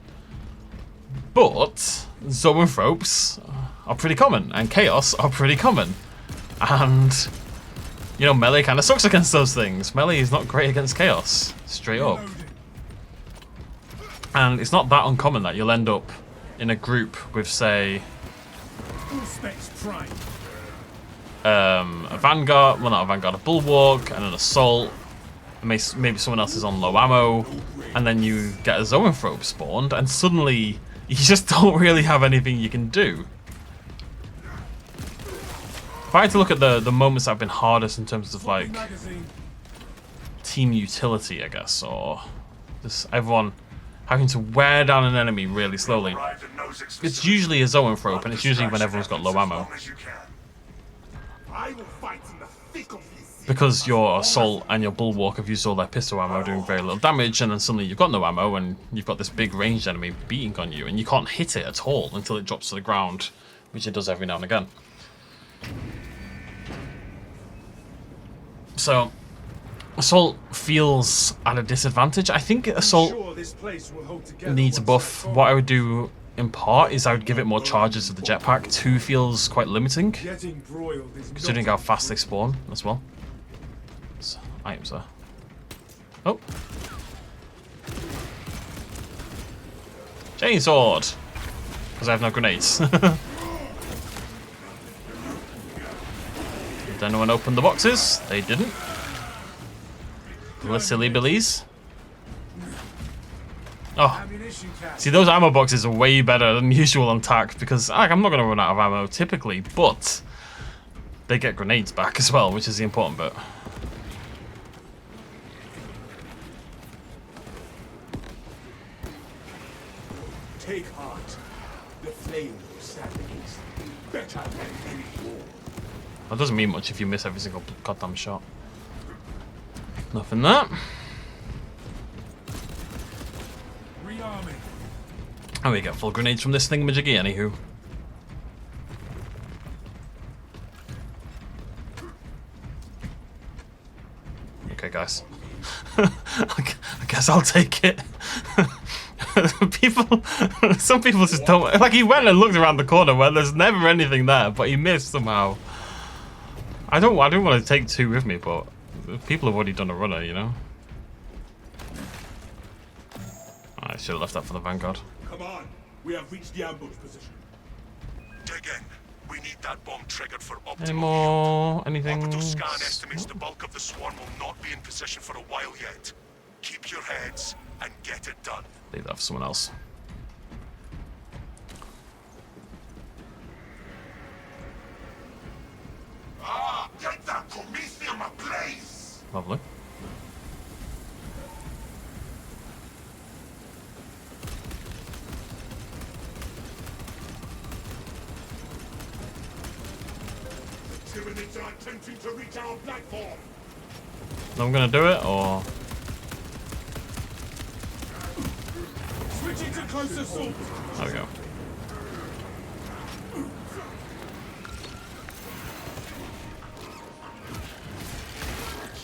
Speaker 1: But Zoanthropes are pretty common, and Chaos are pretty common. And, you know, melee kind of sucks against those things. Melee is not great against Chaos, straight up. And it's not that uncommon that you'll end up in a group with, say, a Vanguard, well not a Vanguard, a Bulwark, and an Assault, maybe someone else is on low ammo, and then you get a zoanthrope spawned, and suddenly you just don't really have anything you can do. If I had to look at the moments that have been hardest in terms of like team utility, I guess, or just everyone having to wear down an enemy really slowly, it's usually a zoanthrope, and it's usually when everyone's got low ammo. Because your assault and your bulwark have used all their pistol ammo doing very little damage, and then suddenly you've got no ammo and you've got this big ranged enemy beating on you, and you can't hit it at all until it drops to the ground, which it does every now and again. So assault feels at a disadvantage. I think assault needs a buff. What I would do in part is I would give it more charges of the jetpack. 2 feels quite limiting, considering how fast they spawn as well. So, items there. Oh. Chainsword! Because I have no grenades. Did anyone open the boxes? They didn't. The silly billies. Oh, see, those ammo boxes are way better than usual on TAC because I'm not going to run out of ammo typically, but they get grenades back as well, which is the important bit.
Speaker 2: Take heart. The flame will stand against them better than any war.
Speaker 1: That doesn't mean much if you miss every single goddamn shot. Nothing there. And we get full grenades from this thingamajiggy, anywho. Okay, guys. I guess I'll take it. Some people just don't. Like, he went and looked around the corner where there's never anything there, but he missed somehow. I don't want to take 2 with me, but people have already done a runner, you know. I should have left that for the Vanguard.
Speaker 2: Come on, we have reached the ambush position. Dig in. We need that bomb triggered for optimal.
Speaker 1: Any more? Anything?
Speaker 2: Orbital scan estimates the bulk of the swarm will not be in position for a while yet. Keep your heads and get it done.
Speaker 1: Leave that for someone else.
Speaker 2: Ah, get that Prometheum ablaze!
Speaker 1: Lovely.
Speaker 2: The Tyranids are attempting to reach our platform.
Speaker 1: I'm gonna do it, or
Speaker 4: Switching to close assault.
Speaker 1: there we go.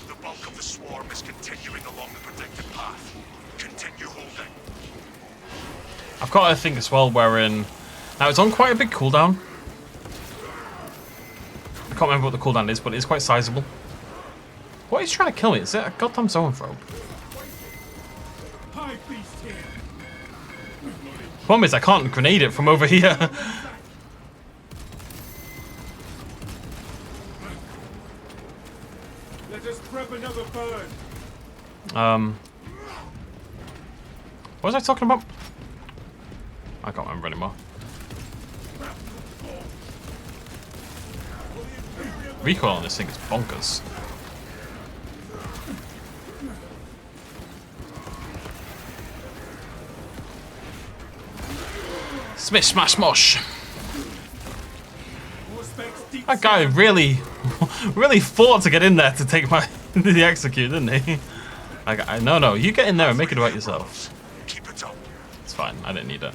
Speaker 2: The bulk of the swarm is continuing along the predicted path. Continue holding.
Speaker 1: I've got a thing as well wherein now it's on quite a big cooldown. I can't remember what the cooldown is, but it's quite sizable. What is trying to kill me? Is it a goddamn zoanthrope?
Speaker 4: High beast here.
Speaker 1: Problem is, I can't grenade it from over here.
Speaker 4: Let us prep another burn.
Speaker 1: What was I talking about? I can't remember anymore. Recoil on this thing is bonkers. Smash, smash, smosh. That guy really fought to get in there to take my the execute, didn't he? No, you get in there and make it about yourself.
Speaker 2: Keep it up.
Speaker 1: It's fine. I didn't need it.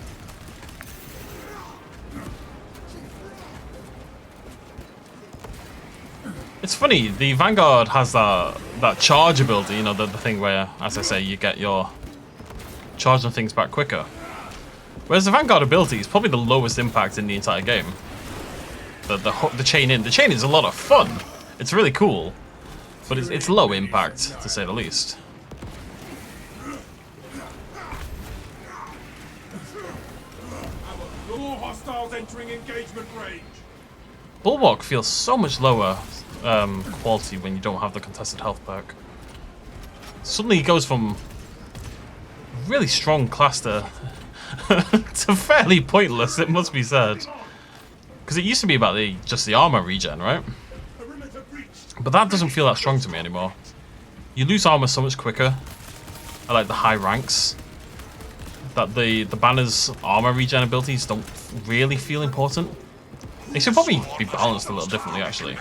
Speaker 1: It's funny. The Vanguard has that charge ability. You know, the thing where, as I say, you get your charging things back quicker. Whereas the Vanguard ability is probably the lowest impact in the entire game. The chain in. The chain is a lot of fun. It's really cool. But it's low impact, to say the least.
Speaker 4: More hostiles entering engagement range.
Speaker 1: Bulwark feels so much lower quality when you don't have the contested health perk. Suddenly he goes from really strong class to, to fairly pointless, it must be said. Because it used to be about just the armor regen, right? But that doesn't feel that strong to me anymore. You lose armor so much quicker at like the high ranks that the banner's armor regen abilities don't really feel important. They should probably be balanced a little differently, actually.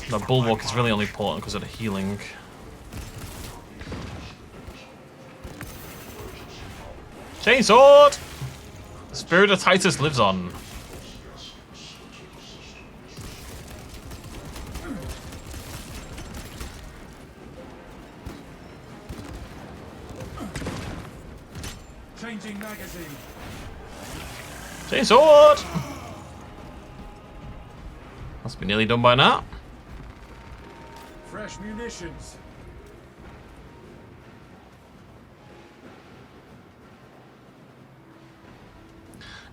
Speaker 1: The bulwark is really only important because of the healing. Chainsword! The spirit of Titus lives on.
Speaker 4: Changing magazine.
Speaker 1: Chainsword! Must be nearly done by now.
Speaker 4: Fresh munitions.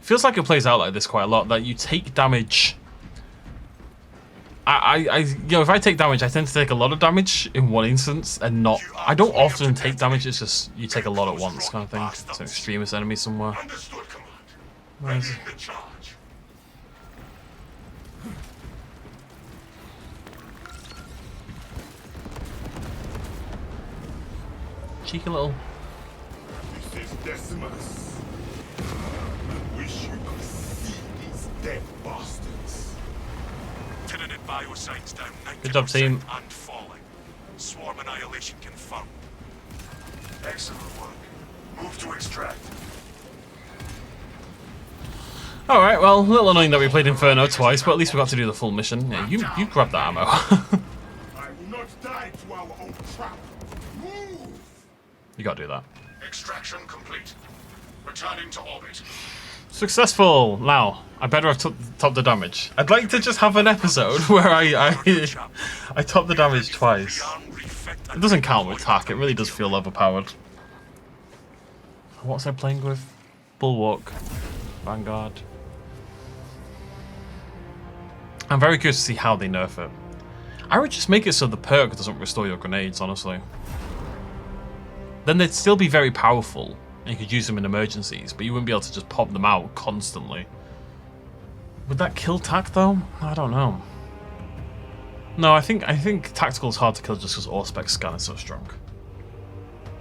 Speaker 1: Feels like it plays out like this quite a lot, that you take damage. You know, if I take damage, I tend to take a lot of damage in one instance and not. I don't often take damage, it's just you take a lot at once kind of thing. It's an extremist enemy somewhere.
Speaker 2: Understood, Command.
Speaker 1: Where's...
Speaker 2: Readying the charge.
Speaker 1: Cheeky little.
Speaker 3: This is Decimus. I wish you could see these dead bastards.
Speaker 2: Tyranid biosigns down 90%
Speaker 1: Good job, team.
Speaker 2: and falling. Swarm annihilation confirmed. Excellent work. Move to extract.
Speaker 1: Alright, well, a little annoying that we played Inferno twice, but at least we got to do the full mission. Yeah, you grab that ammo.
Speaker 3: I will not die to our own trap. Move!
Speaker 1: You gotta do that.
Speaker 2: Extraction complete. Returning to orbit.
Speaker 1: Successful! Now, I better have topped the damage. I'd like to just have an episode where I top the damage twice. It doesn't count with TAC, it really does feel overpowered. What was I playing with? Bulwark. Vanguard. I'm very curious to see how they nerf it. I would just make it so the perk doesn't restore your grenades, honestly. Then they'd still be very powerful, and you could use them in emergencies, but you wouldn't be able to just pop them out constantly. Would that kill TAC though? I don't know. No, I think tactical is hard to kill just because Auspex scan is so strong.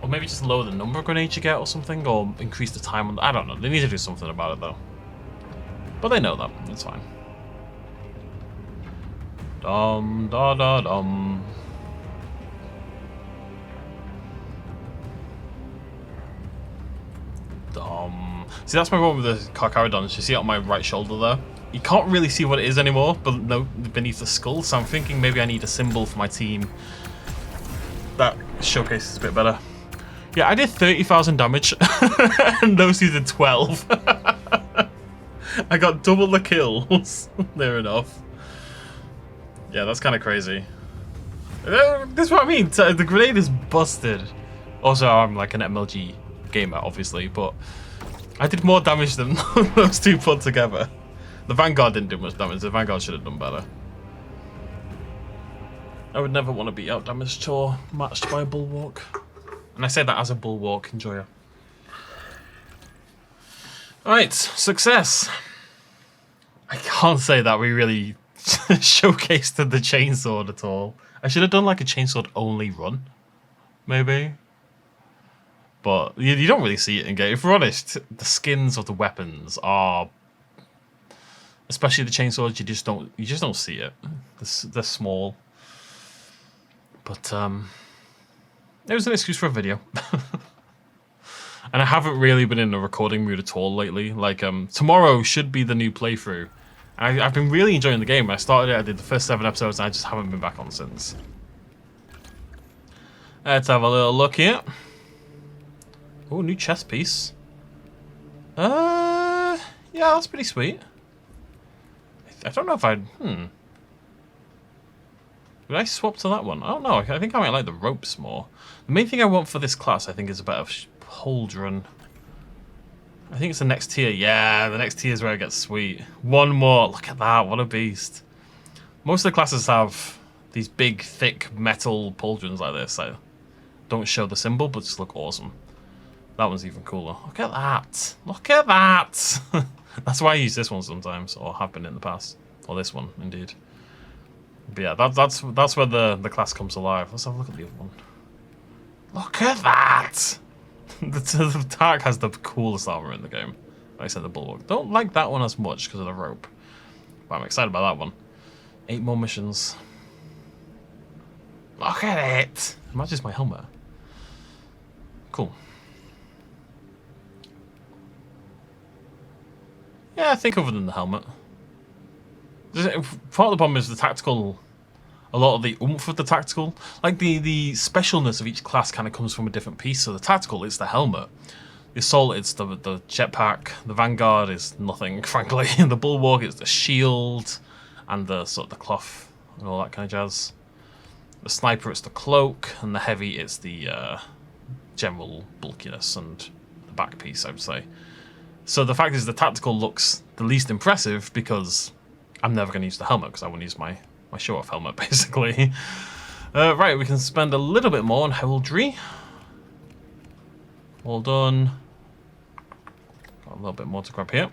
Speaker 1: Or maybe just lower the number of grenades you get or something, or increase the time on. I don't know. They need to do something about it though. But they know that. It's fine. Dum da da dum. See, that's my problem with the Carcharodons. You see it on my right shoulder there? You can't really see what it is anymore, but no, beneath the skull. So I'm thinking maybe I need a symbol for my team that showcases a bit better. Yeah, I did 30,000 damage, and those two did 12. I got double the kills. Near enough. Yeah, that's kind of crazy. That's what I mean. The grenade is busted. Also, I'm like an MLG gamer, obviously, but I did more damage than those two put together. The Vanguard didn't do much damage. The Vanguard should have done better. I would never want to be out-damaged or matched by a Bulwark. And I say that as a Bulwark enjoyer. Alright, success. I can't say that we really showcased the chainsword at all. I should have done like a chainsword only run. Maybe. But you don't really see it in game. If we're honest, the skins of the weapons are, especially the chainswords, you just don't see it. They're small. But it was an excuse for a video. And I haven't really been in a recording mood at all lately. Like tomorrow should be the new playthrough. And I've been really enjoying the game. I started it, I did the first 7 episodes, and I just haven't been back on since. Let's have a little look here. Oh, new chest piece. Yeah, that's pretty sweet. I don't know if I'd... Would I swap to that one? I don't know. I think I might like the ropes more. The main thing I want for this class, I think, is a bit of pauldron. I think it's the next tier. Yeah, the next tier is where it gets sweet. One more. Look at that. What a beast. Most of the classes have these big, thick metal pauldrons like this. So don't show the symbol, but just look awesome. That one's even cooler. Look at that. Look at that. That's why I use this one sometimes, or have been in the past. Or this one, indeed. But yeah, that's where the class comes alive. Let's have a look at the other one. Look at that! The Tark has the coolest armor in the game. Like I said, the Bulwark. Don't like that one as much because of the rope. But I'm excited about that one. 8 more missions. Look at it! It matches my helmet. Cool. Yeah, I think other than the helmet. Part of the problem is the tactical... A lot of the oomph of the tactical. Like, the specialness of each class kind of comes from a different piece. So the tactical, it's the helmet. The assault, it's the jetpack. The vanguard is nothing, frankly. The bulwark, it's the shield. And the sort of the cloth and all that kind of jazz. The sniper, it's the cloak. And the heavy, it's the general bulkiness and the back piece, I would say. So the fact is the tactical looks the least impressive because I'm never going to use the helmet because I want to use my show-off helmet, basically. Right, we can spend a little bit more on heraldry. All done. Got a little bit more to grab here.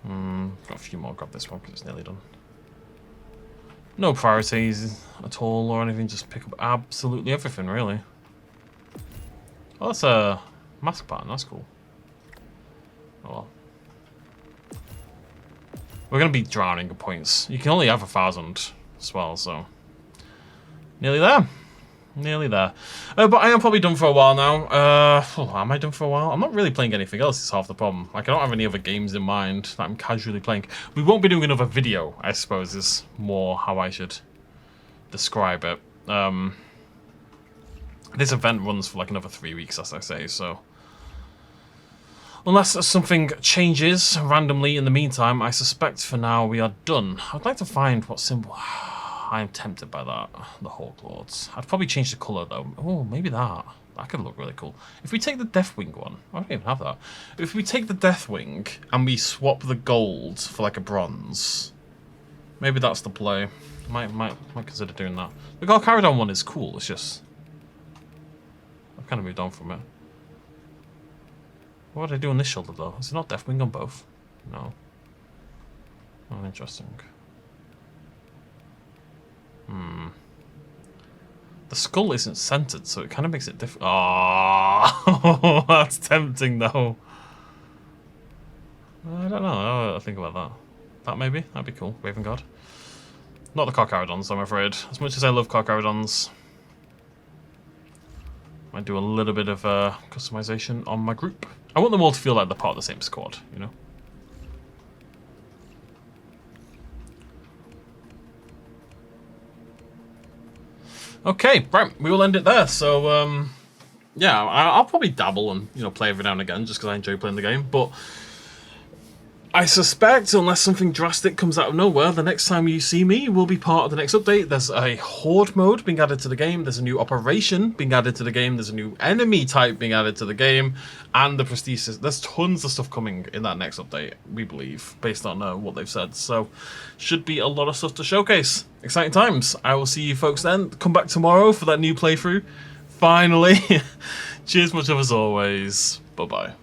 Speaker 1: Got a few more. Grab this one because it's nearly done. No priorities at all or anything. Just pick up absolutely everything, really. Oh, that's a mask pattern. That's cool. Oh well. We're going to be drowning at points. You can only have 1,000 as well, so... Nearly there. Nearly there. But I am probably done for a while now. Am I done for a while? I'm not really playing anything else, is half the problem. Like, I don't have any other games in mind that I'm casually playing. We won't be doing another video, I suppose, is more how I should describe it. This event runs for like another 3 weeks, as I say, so... Unless something changes randomly in the meantime, I suspect for now we are done. I'd like to find what symbol... I'm tempted by that. The Hawk Lords. I'd probably change the colour though. Oh, maybe that. That could look really cool. If we take the Deathwing one... I don't even have that. If we take the Deathwing and we swap the gold for like a bronze... Maybe that's the play. Might consider doing that. The Galcaridon one is cool, it's just... I've kind of moved on from it. What would I do on this shoulder, though? Is it not Deathwing on both? No. Oh, interesting. The skull isn't centered, so it kind of makes it different. Oh, that's tempting, though. I don't know. I'll think about that. That maybe? That'd be cool. Raven Guard. Not the Carcharodons, I'm afraid. As much as I love Carcharodons, I do a little bit of customization on my group. I want them all to feel like they're part of the same squad, you know? Okay, right, we will end it there. So, yeah, I'll probably dabble and, you know, play every now and again just because I enjoy playing the game. But I suspect, unless something drastic comes out of nowhere, the next time you see me will be part of the next update. There's a horde mode being added to the game. There's a new operation being added to the game. There's a new enemy type being added to the game. And the prestige. There's tons of stuff coming in that next update, we believe, based on what they've said. So, should be a lot of stuff to showcase. Exciting times. I will see you folks then. Come back tomorrow for that new playthrough. Finally. Cheers much of as always. Bye-bye.